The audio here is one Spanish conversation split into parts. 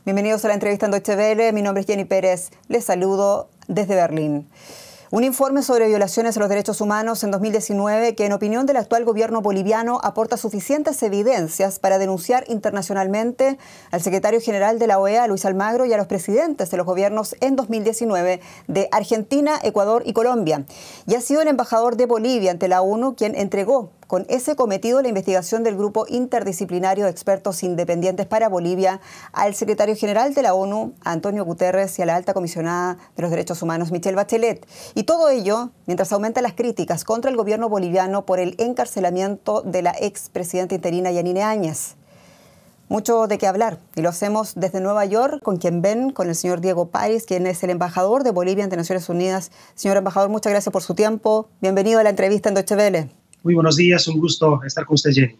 Bienvenidos a la entrevista en Deutsche Welle. Mi nombre es Jenny Pérez. Les saludo desde Berlín. Un informe sobre violaciones a los derechos humanos en 2019 que, en opinión del actual gobierno boliviano, aporta suficientes evidencias para denunciar internacionalmente al secretario general de la OEA, Luis Almagro, y a los presidentes de los gobiernos en 2019 de Argentina, Ecuador y Colombia. Y ha sido el embajador de Bolivia ante la ONU quien entregó con ese cometido la investigación del Grupo Interdisciplinario de Expertos Independientes para Bolivia al secretario general de la ONU, Antonio Guterres, y a la alta comisionada de los derechos humanos, Michelle Bachelet. Y todo ello mientras aumentan las críticas contra el gobierno boliviano por el encarcelamiento de la expresidenta interina Yanine Áñez. Mucho de qué hablar, y lo hacemos desde Nueva York, con quien ven, con el señor Diego Paris, quien es el embajador de Bolivia ante Naciones Unidas. Señor embajador, muchas gracias por su tiempo. Bienvenido a la entrevista en Deutsche Welle. Muy buenos días, un gusto estar con usted, Jenny.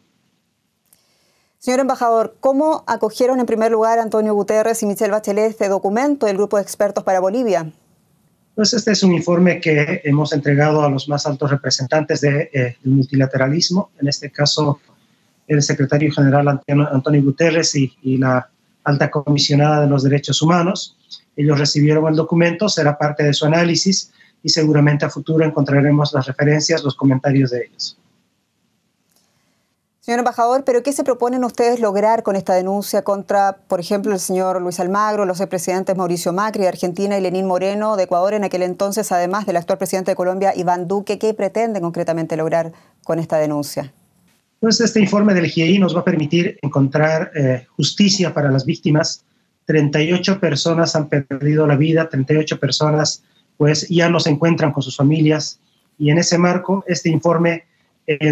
Señor embajador, ¿cómo acogieron en primer lugar Antonio Guterres y Michelle Bachelet este documento del Grupo de Expertos para Bolivia? Pues este es un informe que hemos entregado a los más altos representantes del multilateralismo, en este caso el secretario general Antonio Guterres y la alta comisionada de los derechos humanos. Ellos recibieron el documento, será parte de su análisis y seguramente a futuro encontraremos las referencias, los comentarios de ellos. Señor embajador, ¿pero qué se proponen ustedes lograr con esta denuncia contra, por ejemplo, el señor Luis Almagro, los expresidentes Mauricio Macri de Argentina y Lenín Moreno de Ecuador en aquel entonces, además del actual presidente de Colombia, Iván Duque? ¿Qué pretenden concretamente lograr con esta denuncia? Pues este informe del GIEI nos va a permitir encontrar justicia para las víctimas. 38 personas han perdido la vida, 38 personas pues ya no se encuentran con sus familias, y en ese marco este informe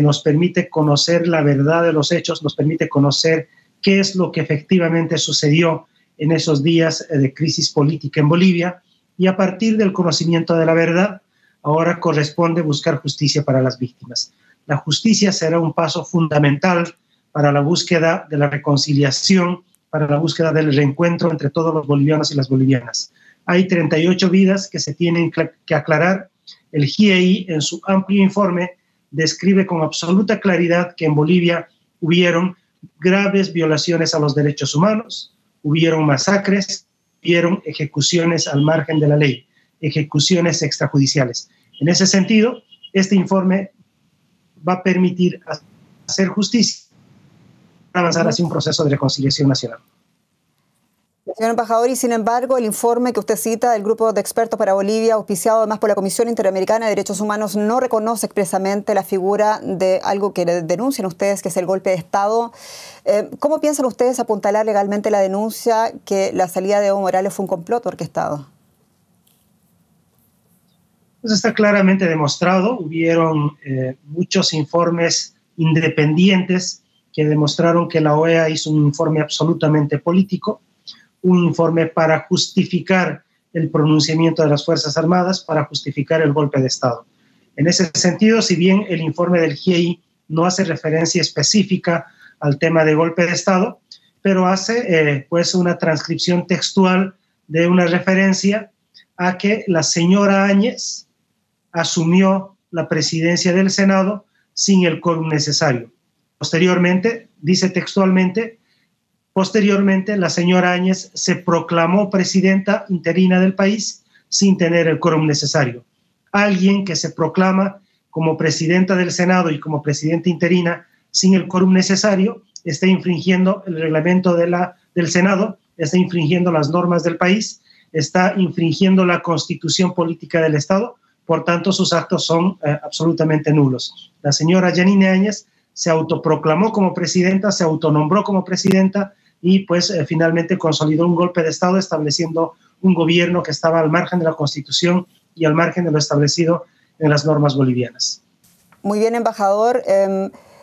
nos permite conocer la verdad de los hechos, nos permite conocer qué es lo que efectivamente sucedió en esos días de crisis política en Bolivia, y a partir del conocimiento de la verdad, ahora corresponde buscar justicia para las víctimas. La justicia será un paso fundamental para la búsqueda de la reconciliación, para la búsqueda del reencuentro entre todos los bolivianos y las bolivianas. Hay 38 vidas que se tienen que aclarar. El GIEI, en su amplio informe, describe con absoluta claridad que en Bolivia hubieron graves violaciones a los derechos humanos, hubieron masacres, hubieron ejecuciones al margen de la ley, ejecuciones extrajudiciales. En ese sentido, este informe va a permitir hacer justicia, avanzar hacia un proceso de reconciliación nacional. Señor embajador, y sin embargo, el informe que usted cita del Grupo de Expertos para Bolivia, auspiciado además por la Comisión Interamericana de Derechos Humanos, no reconoce expresamente la figura de algo que denuncian ustedes, que es el golpe de Estado. ¿Cómo piensan ustedes apuntalar legalmente la denuncia que la salida de Evo Morales fue un complot orquestado? Pues está claramente demostrado. Hubieron muchos informes independientes que demostraron que la OEA hizo un informe absolutamente político, un informe para justificar el pronunciamiento de las Fuerzas Armadas, para justificar el golpe de Estado. En ese sentido, si bien el informe del GIEI no hace referencia específica al tema de golpe de Estado, pero hace pues una transcripción textual de una referencia a que la señora Áñez asumió la presidencia del Senado sin el quórum necesario. Posteriormente, dice textualmente, posteriormente, la señora Áñez se proclamó presidenta interina del país sin tener el quórum necesario. Alguien que se proclama como presidenta del Senado y como presidenta interina sin el quórum necesario está infringiendo el reglamento del Senado, está infringiendo las normas del país, está infringiendo la constitución política del Estado, por tanto sus actos son absolutamente nulos. La señora Yanine Áñez se autoproclamó como presidenta, se autonombró como presidenta y pues finalmente consolidó un golpe de Estado estableciendo un gobierno que estaba al margen de la Constitución y al margen de lo establecido en las normas bolivianas. Muy bien, embajador.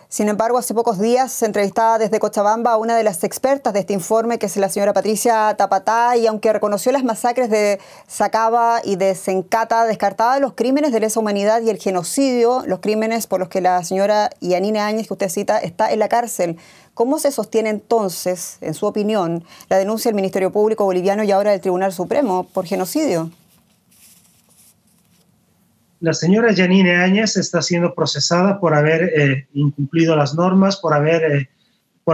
Sin embargo, hace pocos días se entrevistaba desde Cochabamba a una de las expertas de este informe, que es la señora Patricia Tapatá, y aunque reconoció las masacres de Sacaba y de Sencata, descartaba los crímenes de lesa humanidad y el genocidio, los crímenes por los que la señora Yanine Áñez, que usted cita, está en la cárcel. ¿Cómo se sostiene entonces, en su opinión, la denuncia del Ministerio Público boliviano y ahora del Tribunal Supremo por genocidio? La señora Yanine Áñez está siendo procesada por haber incumplido las normas, por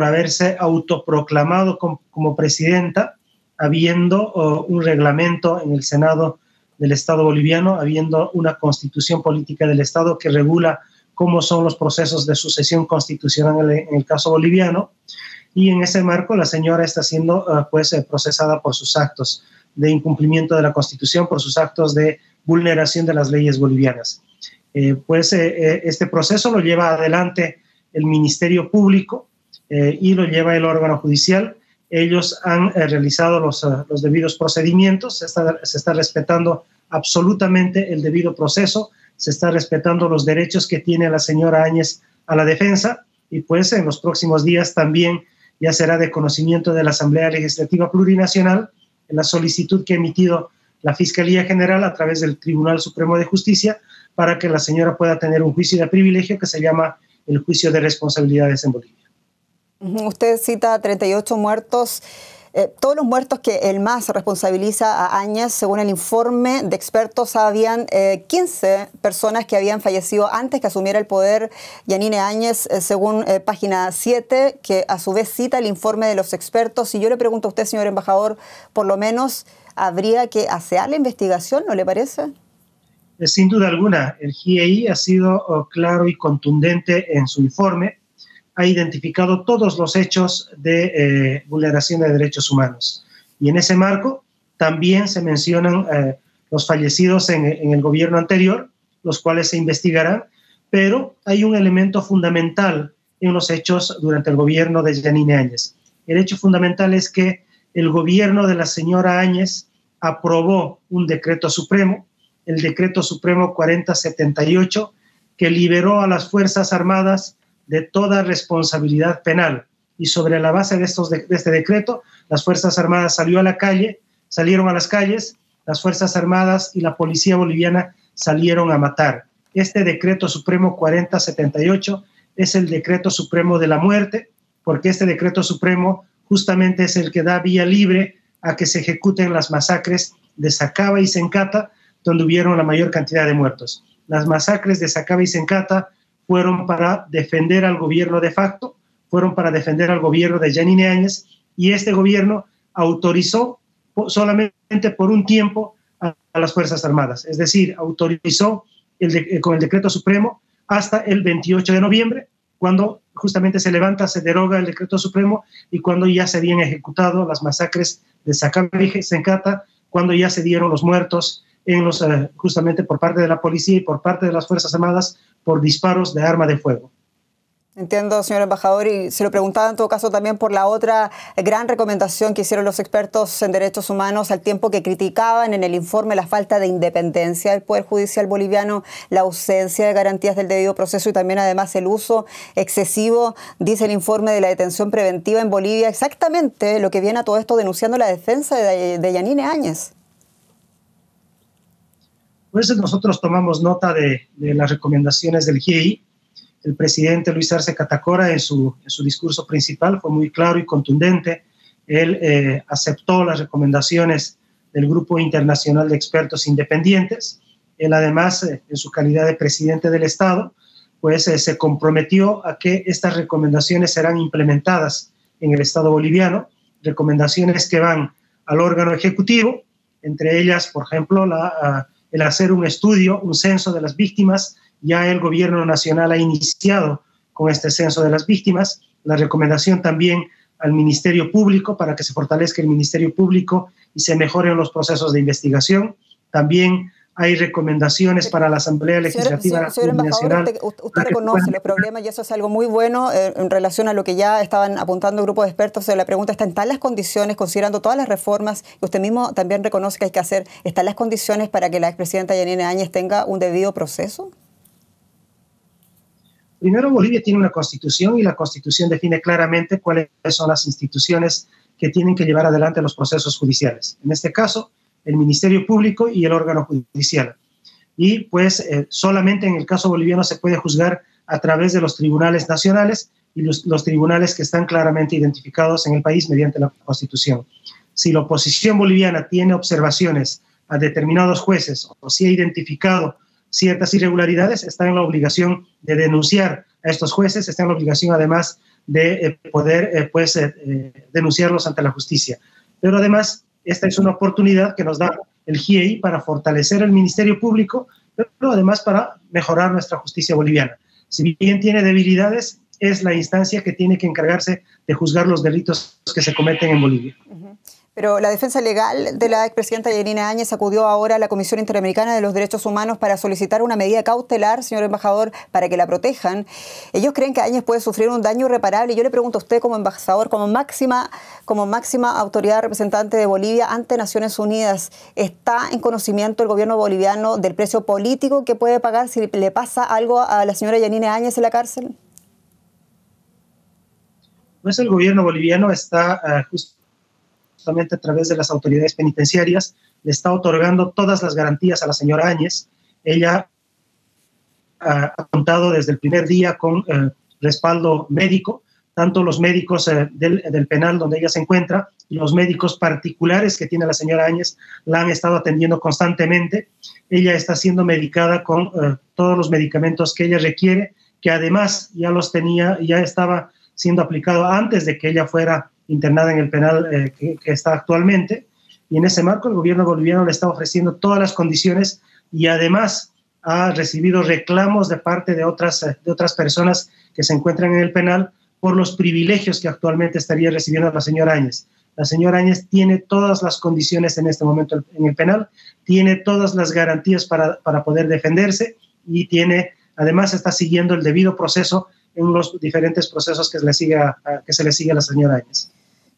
haberse autoproclamado como presidenta habiendo un reglamento en el Senado del Estado boliviano, habiendo una constitución política del Estado que regula cómo son los procesos de sucesión constitucional en el caso boliviano, y en ese marco la señora está siendo procesada por sus actos de incumplimiento de la Constitución, por sus actos de vulneración de las leyes bolivianas. Este proceso lo lleva adelante el Ministerio Público y lo lleva el órgano judicial. Ellos han realizado los debidos procedimientos, se está respetando absolutamente el debido proceso, se está respetando los derechos que tiene la señora Áñez a la defensa, y pues en los próximos días también ya será de conocimiento de la Asamblea Legislativa Plurinacional en la solicitud que ha emitido la Fiscalía General a través del Tribunal Supremo de Justicia para que la señora pueda tener un juicio de privilegio que se llama el juicio de responsabilidades en Bolivia. Usted cita 38 muertos. Todos los muertos que el MAS responsabiliza a Áñez, según el informe de expertos, habían 15 personas que habían fallecido antes que asumiera el poder Yanine Áñez, según página 7, que a su vez cita el informe de los expertos. Y yo le pregunto a usted, señor embajador, por lo menos habría que hacer la investigación, ¿no le parece? Sin duda alguna, el GIEI ha sido claro y contundente en su informe. Ha identificado todos los hechos de vulneración de derechos humanos. Y en ese marco también se mencionan los fallecidos en el gobierno anterior, los cuales se investigarán, pero hay un elemento fundamental en los hechos durante el gobierno de Yanine Áñez. El hecho fundamental es que el gobierno de la señora Áñez aprobó un decreto supremo, el decreto supremo 4078, que liberó a las Fuerzas Armadas de toda responsabilidad penal. Y sobre la base de este decreto, las Fuerzas Armadas salieron a las calles, las Fuerzas Armadas y la Policía Boliviana salieron a matar. Este decreto supremo 4078 es el decreto supremo de la muerte, porque este decreto supremo justamente es el que da vía libre a que se ejecuten las masacres de Sacaba y Sencata, donde hubieron la mayor cantidad de muertos. Las masacres de Sacaba y Sencata fueron para defender al gobierno de facto, fueron para defender al gobierno de Yanine Áñez, y este gobierno autorizó solamente por un tiempo a las Fuerzas Armadas, es decir, autorizó con el decreto supremo hasta el 28 de noviembre, cuando justamente se deroga el decreto supremo y cuando ya se habían ejecutado las masacres de Sacaba y Sencata, cuando ya se dieron los muertos justamente por parte de la policía y por parte de las Fuerzas Armadas por disparos de arma de fuego. Entiendo, señor embajador, y se lo preguntaba en todo caso también por la otra gran recomendación que hicieron los expertos en derechos humanos al tiempo que criticaban en el informe la falta de independencia del Poder Judicial boliviano, la ausencia de garantías del debido proceso y también además el uso excesivo, dice el informe, de la detención preventiva en Bolivia, exactamente lo que viene a todo esto denunciando la defensa de Yanine Áñez. Por eso nosotros tomamos nota de las recomendaciones del GIEI. El presidente Luis Arce Catacora en su discurso principal fue muy claro y contundente. Él aceptó las recomendaciones del Grupo Internacional de Expertos Independientes. Él además, en su calidad de presidente del Estado, pues se comprometió a que estas recomendaciones serán implementadas en el Estado boliviano, recomendaciones que van al órgano ejecutivo, entre ellas, por ejemplo, el hacer un estudio, un censo de las víctimas. Ya el gobierno nacional ha iniciado con este censo de las víctimas. La recomendación también al Ministerio Público para que se fortalezca el Ministerio Público y se mejoren los procesos de investigación. También hay recomendaciones para la Asamblea Legislativa Nacional. Usted reconoce los problemas y eso es algo muy bueno en relación a lo que ya estaban apuntando grupos de expertos. La pregunta está: ¿están las condiciones, considerando todas las reformas que usted mismo también reconoce que hay que hacer, están las condiciones para que la expresidenta Yanine Áñez tenga un debido proceso? Primero, Bolivia tiene una constitución y la constitución define claramente cuáles son las instituciones que tienen que llevar adelante los procesos judiciales. En este caso, el Ministerio Público y el órgano judicial. Y pues solamente en el caso boliviano se puede juzgar a través de los tribunales nacionales y los tribunales que están claramente identificados en el país mediante la Constitución. Si la oposición boliviana tiene observaciones a determinados jueces o si ha identificado ciertas irregularidades, está en la obligación de denunciar a estos jueces, está en la obligación además de poder denunciarlos ante la justicia. Pero además esta es una oportunidad que nos da el GIEI para fortalecer el Ministerio Público, pero además para mejorar nuestra justicia boliviana. Si bien tiene debilidades, es la instancia que tiene que encargarse de juzgar los delitos que se cometen en Bolivia. Pero la defensa legal de la expresidenta Yanina Áñez acudió ahora a la Comisión Interamericana de los Derechos Humanos para solicitar una medida cautelar, señor embajador, para que la protejan. Ellos creen que Áñez puede sufrir un daño irreparable. Yo le pregunto a usted como embajador, como máxima autoridad representante de Bolivia ante Naciones Unidas, ¿está en conocimiento el gobierno boliviano del precio político que puede pagar si le pasa algo a la señora Yanina Áñez en la cárcel? Pues el gobierno boliviano está justamente a través de las autoridades penitenciarias, le está otorgando todas las garantías a la señora Áñez. Ella ha contado desde el primer día con respaldo médico, tanto los médicos del penal donde ella se encuentra y los médicos particulares que tiene la señora Áñez la han estado atendiendo constantemente. Ella está siendo medicada con todos los medicamentos que ella requiere, que además ya los tenía, ya estaba siendo aplicado antes de que ella fuera internada en el penal que está actualmente, y en ese marco el gobierno boliviano le está ofreciendo todas las condiciones y además ha recibido reclamos de parte de otras personas que se encuentran en el penal por los privilegios que actualmente estaría recibiendo la señora Áñez. La señora Áñez tiene todas las condiciones en este momento en el penal, tiene todas las garantías para poder defenderse y además está siguiendo el debido proceso en los diferentes procesos que se le sigue a la señora Áñez.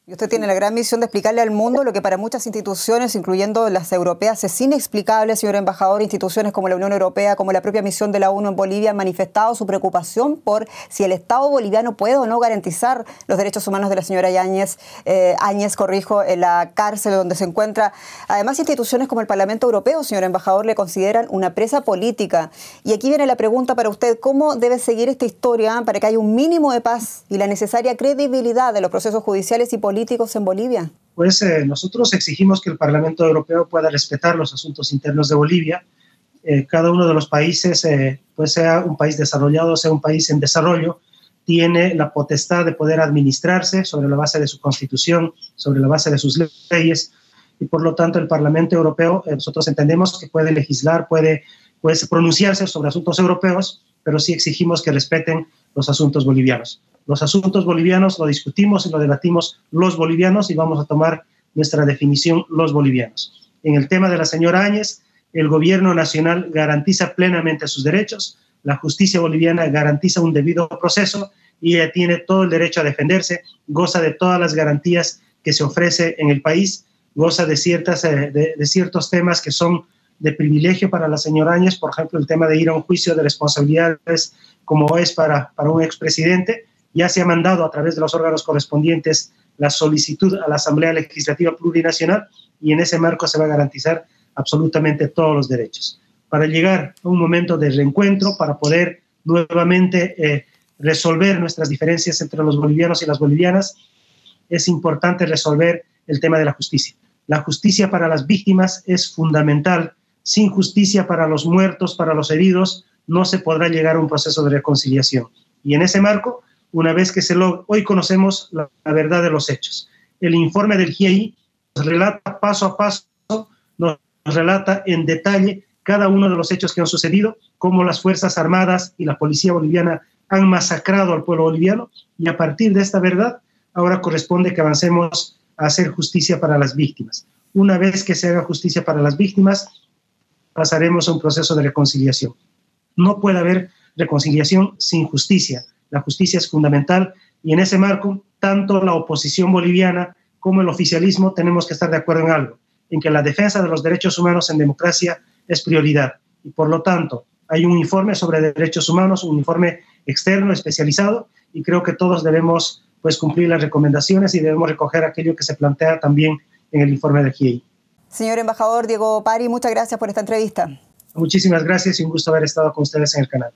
Y usted tiene la gran misión de explicarle al mundo lo que para muchas instituciones, incluyendo las europeas, es inexplicable, señor embajador. Instituciones como la Unión Europea, como la propia misión de la ONU en Bolivia han manifestado su preocupación por si el Estado boliviano puede o no garantizar los derechos humanos de la señora Áñez, en la cárcel donde se encuentra. Además, instituciones como el Parlamento Europeo, señor embajador, le consideran una presa política. Y aquí viene la pregunta para usted: ¿cómo debe seguir esta historia para que haya un mínimo de paz y la necesaria credibilidad de los procesos judiciales y políticos en Bolivia? Pues nosotros exigimos que el Parlamento Europeo pueda respetar los asuntos internos de Bolivia. Cada uno de los países, pues sea un país desarrollado, sea un país en desarrollo, tiene la potestad de poder administrarse sobre la base de su constitución, sobre la base de sus leyes, y por lo tanto el Parlamento Europeo, nosotros entendemos que puede legislar, puede pronunciarse sobre asuntos europeos, pero sí exigimos que respeten los asuntos bolivianos. Los asuntos bolivianos lo discutimos y lo debatimos los bolivianos y vamos a tomar nuestra definición los bolivianos. En el tema de la señora Áñez, el gobierno nacional garantiza plenamente sus derechos, la justicia boliviana garantiza un debido proceso y ella tiene todo el derecho a defenderse, goza de todas las garantías que se ofrece en el país, goza de ciertos temas que son de privilegio para la señora Áñez, por ejemplo, el tema de ir a un juicio de responsabilidades como es para un expresidente. Ya se ha mandado a través de los órganos correspondientes la solicitud a la Asamblea Legislativa Plurinacional y en ese marco se va a garantizar absolutamente todos los derechos. Para llegar a un momento de reencuentro, para poder nuevamente resolver nuestras diferencias entre los bolivianos y las bolivianas, es importante resolver el tema de la justicia. La justicia para las víctimas es fundamental. Sin justicia para los muertos, para los heridos, no se podrá llegar a un proceso de reconciliación. Y en ese marco, una vez que hoy conocemos la verdad de los hechos. El informe del GIEI nos relata paso a paso, nos relata en detalle cada uno de los hechos que han sucedido, cómo las Fuerzas Armadas y la Policía Boliviana han masacrado al pueblo boliviano, y a partir de esta verdad, ahora corresponde que avancemos a hacer justicia para las víctimas. Una vez que se haga justicia para las víctimas, pasaremos a un proceso de reconciliación. No puede haber reconciliación sin justicia. La justicia es fundamental y en ese marco, tanto la oposición boliviana como el oficialismo tenemos que estar de acuerdo en algo, en que la defensa de los derechos humanos en democracia es prioridad. Y por lo tanto, hay un informe sobre derechos humanos, un informe externo especializado, y creo que todos debemos cumplir las recomendaciones y debemos recoger aquello que se plantea también en el informe del GIEI. Señor embajador Diego Pari, muchas gracias por esta entrevista. Muchísimas gracias y un gusto haber estado con ustedes en el canal.